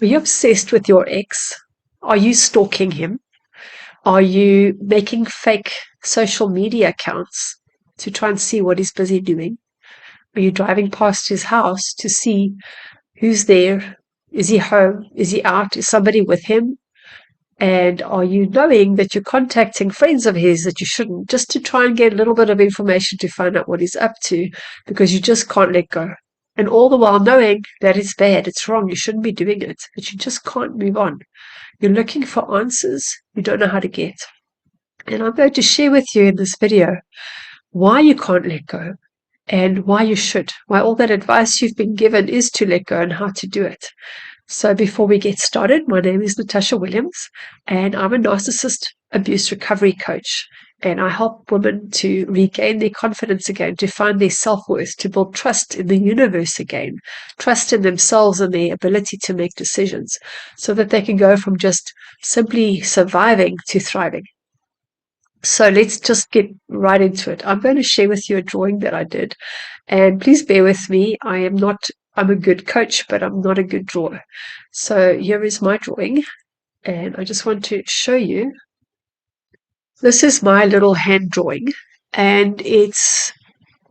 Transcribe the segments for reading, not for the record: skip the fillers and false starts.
Are you obsessed with your ex? Are you stalking him? Are you making fake social media accounts to try and see what he's busy doing? Are you driving past his house to see who's there? Is he home? Is he out? Is somebody with him? And are you knowing that you're contacting friends of his that you shouldn't, just to try and get a little bit of information to find out what he's up to, because you just can't let go? And all the while knowing that it's bad, it's wrong, you shouldn't be doing it, but you just can't move on. You're looking for answers you don't know how to get. And I'm going to share with you in this video why you can't let go and why you should, why all that advice you've been given is to let go and how to do it. So before we get started, my name is Natasha Williams, and I'm a narcissist abuse recovery coach. And I help women to regain their confidence again, to find their self-worth, to build trust in the universe again, trust in themselves and their ability to make decisions, so that they can go from just simply surviving to thriving. So let's just get right into it. I'm going to share with you a drawing that I did, and please bear with me. I'm a good coach, but I'm not a good drawer. So here is my drawing, and I just want to show you. This is my little hand drawing, and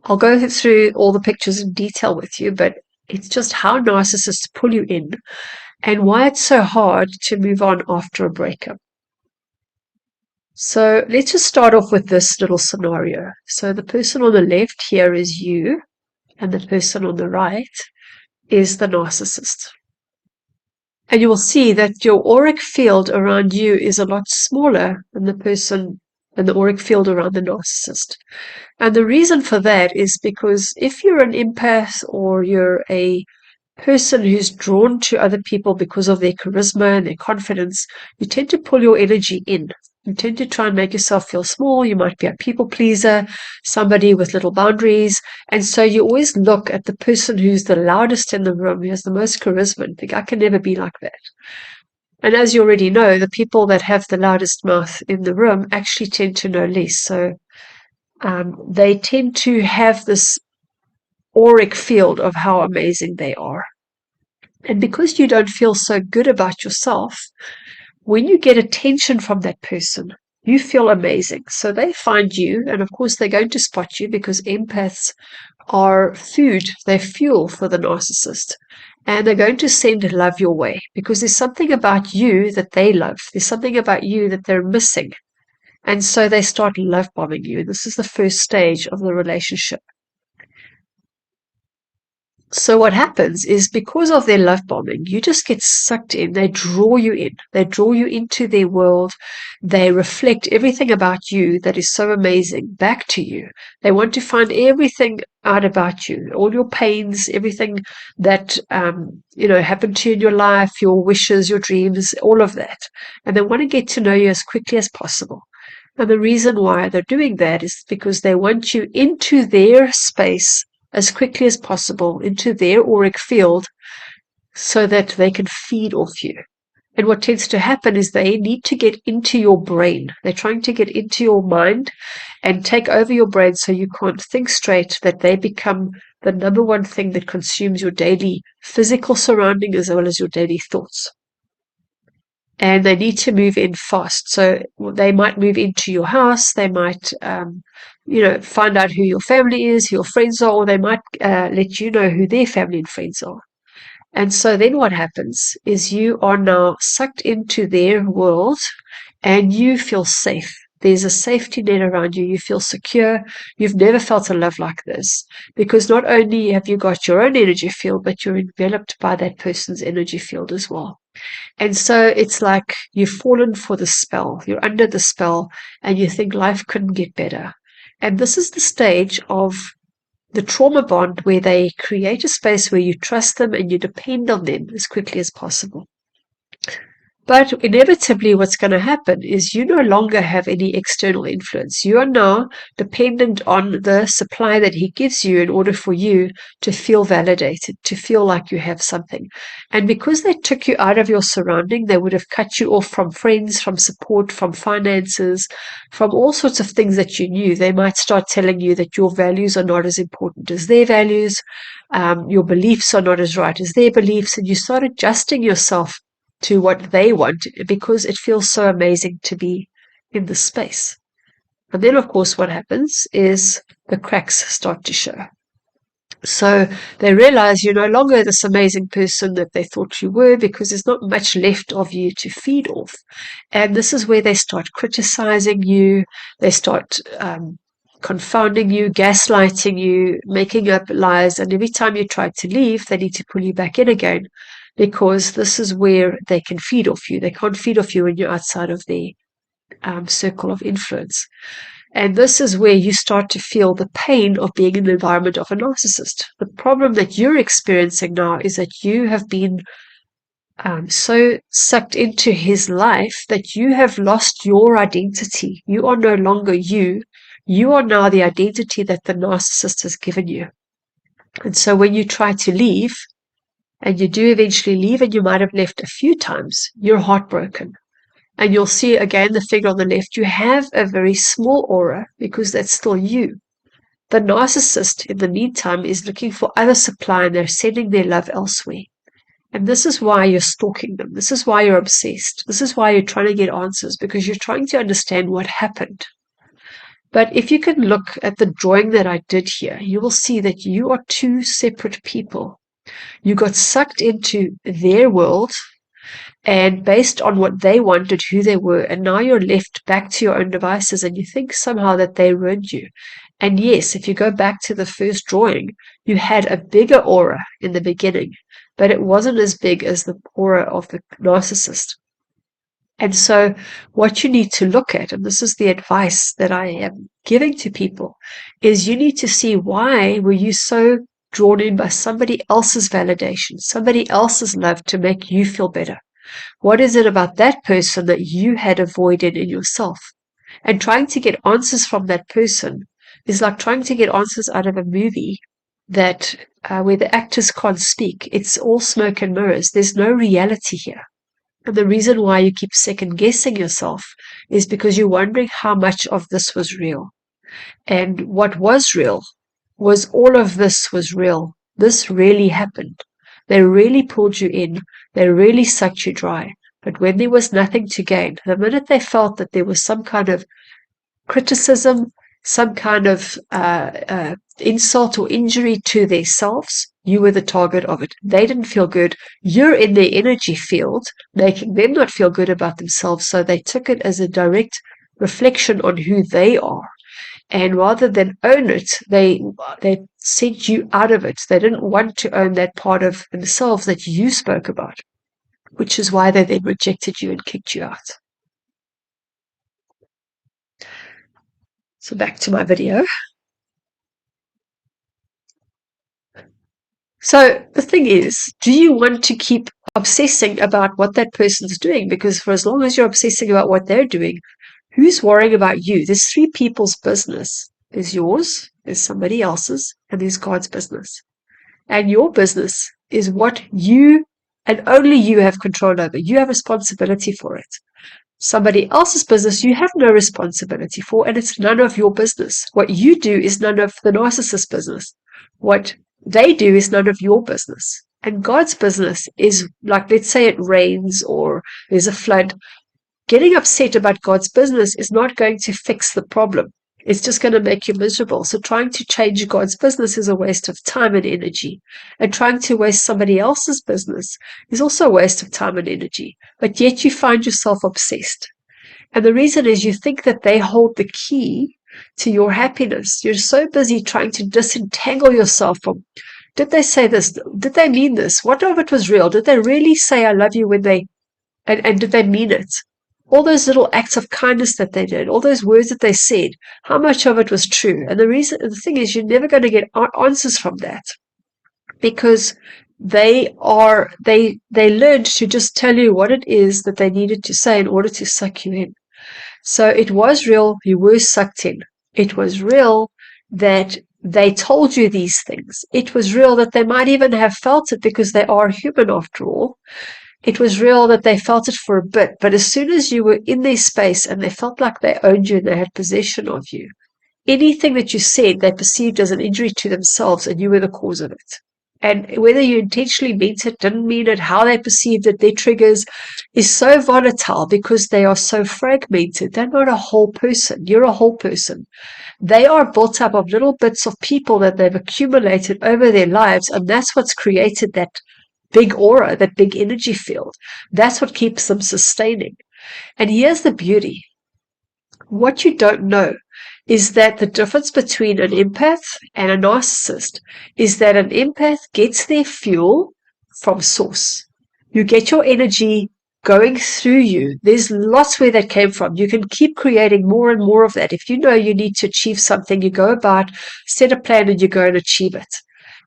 I'll go through all the pictures in detail with you, but it's just how narcissists pull you in and why it's so hard to move on after a breakup. So let's just start off with this little scenario. So the person on the left here is you, and the person on the right is the narcissist. And you will see that your auric field around you is a lot smaller than the auric field around the narcissist. And the reason for that is because if you're an empath or you're a person who's drawn to other people because of their charisma and their confidence, you tend to pull your energy in. You tend to try and make yourself feel small. You might be a people pleaser, somebody with little boundaries. And so you always look at the person who's the loudest in the room, who has the most charisma, and think, I can never be like that. And as you already know, the people that have the loudest mouth in the room actually tend to know less. So they tend to have this auric field of how amazing they are. And because you don't feel so good about yourself, when you get attention from that person, you feel amazing. So they find you, and of course they're going to spot you because empaths are food, they're fuel for the narcissist. And they're going to send love your way because there's something about you that they love. There's something about you that they're missing. And so they start love bombing you. This is the first stage of the relationship. So what happens is because of their love bombing, you just get sucked in. They draw you in. They draw you into their world. They reflect everything about you that is so amazing back to you. They want to find everything out about you, all your pains, everything that happened to you in your life, your wishes, your dreams, all of that. And they want to get to know you as quickly as possible. And the reason why they're doing that is because they want you into their space as quickly as possible, into their auric field, so that they can feed off you. And what tends to happen is they need to get into your brain. They're trying to get into your mind and take over your brain so you can't think straight, that they become the number one thing that consumes your daily physical surrounding as well as your daily thoughts. And they need to move in fast. So they might move into your house. They might, find out who your family is, who your friends are, or they might let you know who their family and friends are. And so then what happens is you are now sucked into their world and you feel safe. There's a safety net around you. You feel secure. You've never felt a love like this because not only have you got your own energy field, but you're enveloped by that person's energy field as well. And so it's like you've fallen for the spell. You're under the spell and you think life couldn't get better. And this is the stage of the trauma bond where they create a space where you trust them and you depend on them as quickly as possible. But inevitably what's going to happen is you no longer have any external influence. You are now dependent on the supply that he gives you in order for you to feel validated, to feel like you have something. And because they took you out of your surrounding, they would have cut you off from friends, from support, from finances, from all sorts of things that you knew. They might start telling you that your values are not as important as their values. your beliefs are not as right as their beliefs, and you start adjusting yourself to what they want because it feels so amazing to be in this space. And then, of course, what happens is the cracks start to show. So they realize you're no longer this amazing person that they thought you were, because there's not much left of you to feed off. And this is where they start criticizing you. They start confounding you, gaslighting you, making up lies. And every time you try to leave, they need to pull you back in again, because this is where they can feed off you. They can't feed off you when you're outside of their circle of influence. And this is where you start to feel the pain of being in the environment of a narcissist. The problem that you're experiencing now is that you have been so sucked into his life that you have lost your identity. You are no longer you. You are now the identity that the narcissist has given you. And so when you try to leave, and you do eventually leave, and you might have left a few times, you're heartbroken. And you'll see again the figure on the left, you have a very small aura because that's still you. The narcissist, in the meantime, is looking for other supply, and they're sending their love elsewhere. And this is why you're stalking them. This is why you're obsessed. This is why you're trying to get answers, because you're trying to understand what happened. But if you can look at the drawing that I did here, you will see that you are two separate people. You got sucked into their world, and based on what they wanted, who they were, and now you're left back to your own devices, and you think somehow that they ruined you. And yes, if you go back to the first drawing, you had a bigger aura in the beginning, but it wasn't as big as the aura of the narcissist. And so what you need to look at, and this is the advice that I am giving to people, is you need to see, why were you so drawn in by somebody else's validation, somebody else's love to make you feel better? What is it about that person that you had avoided in yourself? And trying to get answers from that person is like trying to get answers out of a movie that where the actors can't speak. It's all smoke and mirrors. There's no reality here. And the reason why you keep second guessing yourself is because you're wondering how much of this was real. And what was real was all of this was real. This really happened. They really pulled you in. They really sucked you dry. But when there was nothing to gain, the minute they felt that there was some kind of criticism, some kind of insult or injury to themselves, you were the target of it. They didn't feel good. You're in their energy field, making them not feel good about themselves. So they took it as a direct reflection on who they are. And rather than own it, they sent you out of it. They didn't want to own that part of themselves that you spoke about, which is why they then rejected you and kicked you out. So back to my video. So the thing is, do you want to keep obsessing about what that person's doing? Because for as long as you're obsessing about what they're doing, who's worrying about you? There's three people's business. There's yours, there's somebody else's, and there's God's business. And your business is what you and only you have control over. You have responsibility for it. Somebody else's business you have no responsibility for, and it's none of your business. What you do is none of the narcissist's business. What they do is none of your business. And God's business is, like, let's say it rains or there's a flood. Getting upset about God's business is not going to fix the problem. It's just going to make you miserable. So trying to change God's business is a waste of time and energy. And trying to waste somebody else's business is also a waste of time and energy. But yet you find yourself obsessed. And the reason is you think that they hold the key to your happiness. You're so busy trying to disentangle yourself from, did they say this? Did they mean this? What of it was real? Did they really say I love you when they, and did they mean it? All those little acts of kindness that they did, all those words that they said, how much of it was true? And the thing is, you're never going to get answers from that, because they learned to just tell you what it is that they needed to say in order to suck you in. So it was real, you were sucked in. It was real that they told you these things. It was real that they might even have felt it, because they are human after all. It was real that they felt it for a bit, but as soon as you were in their space and they felt like they owned you and they had possession of you, anything that you said they perceived as an injury to themselves, and you were the cause of it. And whether you intentionally meant it, didn't mean it, how they perceived it, their triggers is so volatile because they are so fragmented. They're not a whole person. You're a whole person. They are built up of little bits of people that they've accumulated over their lives, and that's what's created that big aura, that big energy field. That's what keeps them sustaining. And here's the beauty. What you don't know is that the difference between an empath and a narcissist is that an empath gets their fuel from source. You get your energy going through you. There's lots where that came from. You can keep creating more and more of that. If you know you need to achieve something, you go about, set a plan, and you go and achieve it.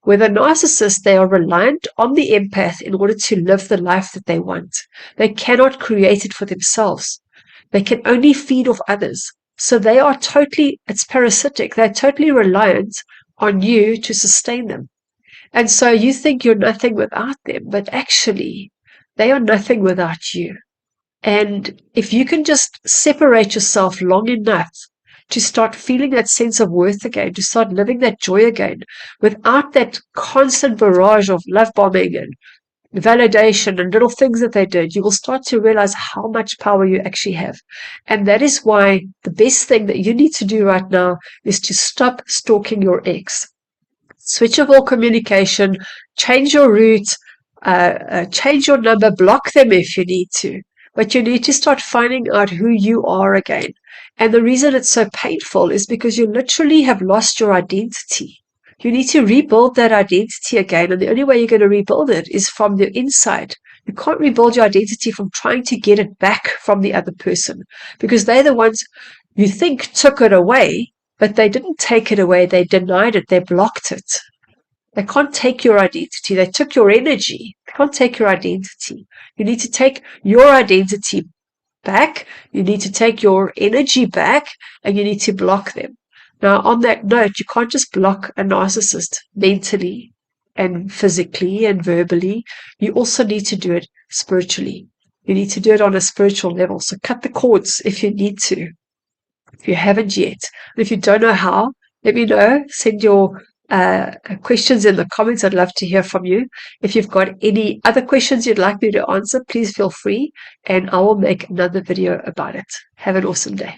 With a narcissist, they are reliant on the empath in order to live the life that they want. They cannot create it for themselves. They can only feed off others. So they are totally, it's parasitic. They're totally reliant on you to sustain them. And so you think you're nothing without them, but actually they are nothing without you. And if you can just separate yourself long enough to start feeling that sense of worth again, to start living that joy again, without that constant barrage of love bombing and validation and little things that they did, you will start to realize how much power you actually have. And that is why the best thing that you need to do right now is to stop stalking your ex. Switch off all communication, change your route, change your number, block them if you need to. But you need to start finding out who you are again. And the reason it's so painful is because you literally have lost your identity. You need to rebuild that identity again, and the only way you're going to rebuild it is from the inside. You can't rebuild your identity from trying to get it back from the other person, because they're the ones you think took it away, but they didn't take it away. They denied it. They blocked it. They can't take your identity. They took your energy. They can't take your identity. You need to take your identity back. You need to take your energy back, and you need to block them. Now, on that note, you can't just block a narcissist mentally and physically and verbally. You also need to do it spiritually. You need to do it on a spiritual level. So cut the cords if you need to, if you haven't yet. And if you don't know how, let me know. Send your questions in the comments. I'd love to hear from you. If you've got any other questions you'd like me to answer, please feel free, and I will make another video about it. Have an awesome day.